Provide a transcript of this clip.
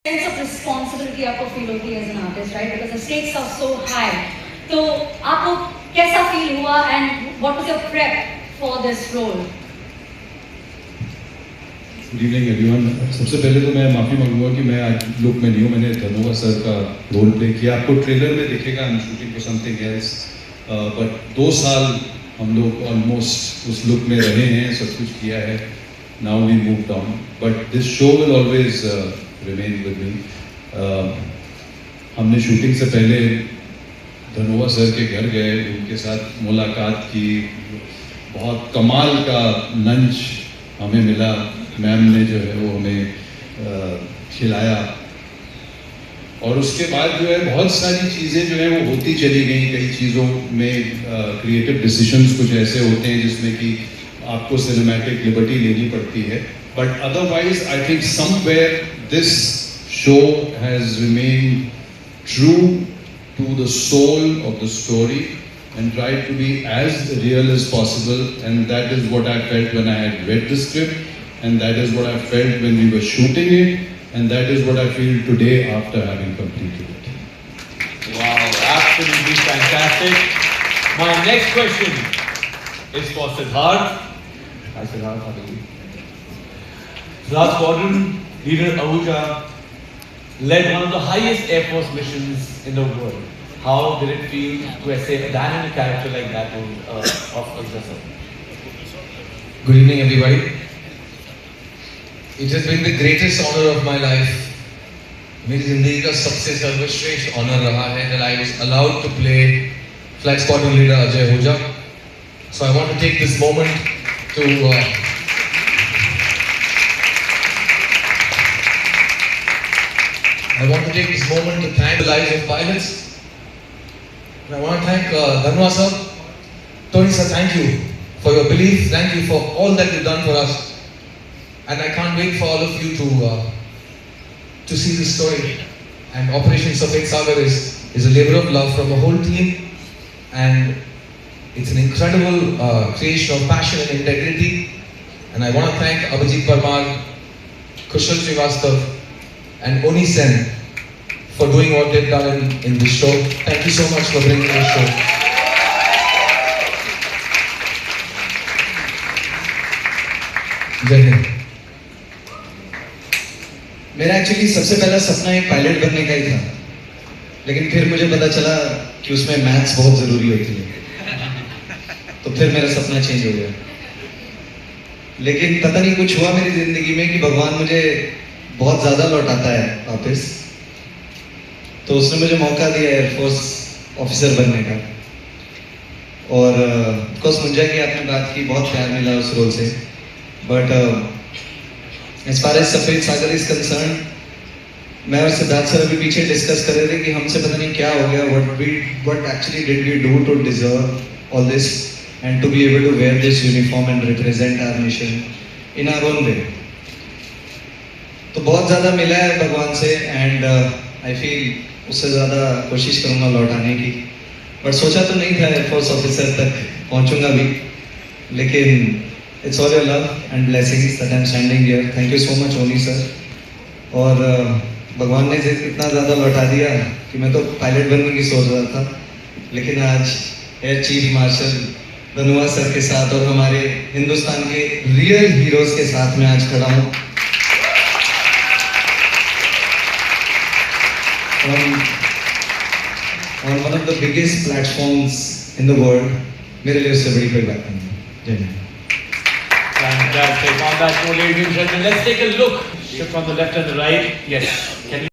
sense of responsibility आपको feel होती है as an artist, right? Because the stakes are so high. तो आपको कैसा feel हुआ and what was your prep for this role? Good evening everyone. सबसे पहले तो मैं माफ़ी मांगूंगा कि मैं आज लुक में नहीं हूँ। मैंने धनोवा सर का रोल प्ले किया। आपको ट्रेलर में दिखेगा I am shooting for something else, but 2 साल हम लोग ऑलमोस्ट उस लुक में रहे हैं, सब कुछ किया है। Now we moved on, but this show will always remain with me. हमने शूटिंग से पहले धनोवा सर के घर गए, उनके साथ मुलाकात की, बहुत कमाल का लंच हमें मिला। मैम ने जो है वो हमें खिलाया और उसके बाद जो है बहुत सारी चीज़ें जो है वो होती चली गई। कई चीज़ों में क्रिएटिव डिसीजंस कुछ ऐसे होते हैं जिसमें कि आपको सिनेमैटिक लिबर्टी लेनी पड़ती है, but otherwise I think somewhere this show has remained true to the soul of the story and tried to be as real as possible, and that is what I felt when I had read the script, and that is what I felt when we were shooting it, and that is what I feel today after having completed it. Wow, absolutely fantastic. My next question is for Siddharth. Hi Siddharth, how are you? Siddharth Squadron leader Ahuja led one of the highest Air Force missions in the world. How did it feel to say abandon a character like that of Ahuja sir? Good evening, everybody. It has been the greatest honor of my life. मेरी जिंदगी का सबसे सर्वश्रेष्ठ honour रहा है that I was allowed to play Flight Squadron leader Ajay Ahuja. So I want to take this moment to thank the lives of pilots. And I want to thank Dhanwa sir, Tony sir, thank you for your belief, thank you for all that you've done for us. And I can't wait for all of you to see this story. And Operation Safed Sagar is a labor of love from a whole team, and it's an incredible creation of passion and integrity. And I want to thank Abhijit Parmar, Kushal Srivastava, and Oni Sen for doing what they've done in this show. Thank you so much for bringing this show. जय हिंद। मेरा actually सबसे पहला सपना एक pilot बनने का ही था, लेकिन फिर मुझे पता चला कि उसमें मैथ्स बहुत ज़रूरी होती है, तो फिर मेरा सपना चेंज हो गया। लेकिन पता नहीं कुछ हुआ मेरी ज़िंदगी में कि भगवान मुझे बहुत ज़्यादा लौटाता है वापस, तो उसने मुझे मौका दिया एयरफोर्स ऑफिसर बनने का। और ऑफकोर्स मुंजा की आपने बात की, बहुत प्यार मिला उस रोल से, बट एज फार एज सफेद सागर इज कंसर्न, मैं और सिद्धार्थ सर अभी पीछे डिस्कस कर रहे थे कि हमसे पता नहीं क्या हो गया, what actually did we do to deserve all this and to be able to wear this uniform and represent our nation in our own way. तो बहुत ज़्यादा मिला है भगवान से, एंड आई फील उससे ज़्यादा कोशिश करूँगा लौटाने की, बट सोचा तो नहीं था एयरफोर्स ऑफिसर तक पहुँचूँगा भी, लेकिन it's all your love and blessings that I am standing here. Thank you so much ओनी सर। और भगवान ने इतना ज़्यादा लौटा दिया कि मैं तो पायलट बनने की सोच रहा था, लेकिन आज air chief marshal Dhanoa sir के साथ और हमारे हिंदुस्तान के रियल हीरोज़ के साथ मैं आज खड़ा हूँ। on one of the biggest platforms in the world, मेरे लिए उससे बड़ी कोई बात नहीं है। जय Hind. Fantastic. On that note, ladies and gentlemen, let's take a look from the left and the right. Yes. Can you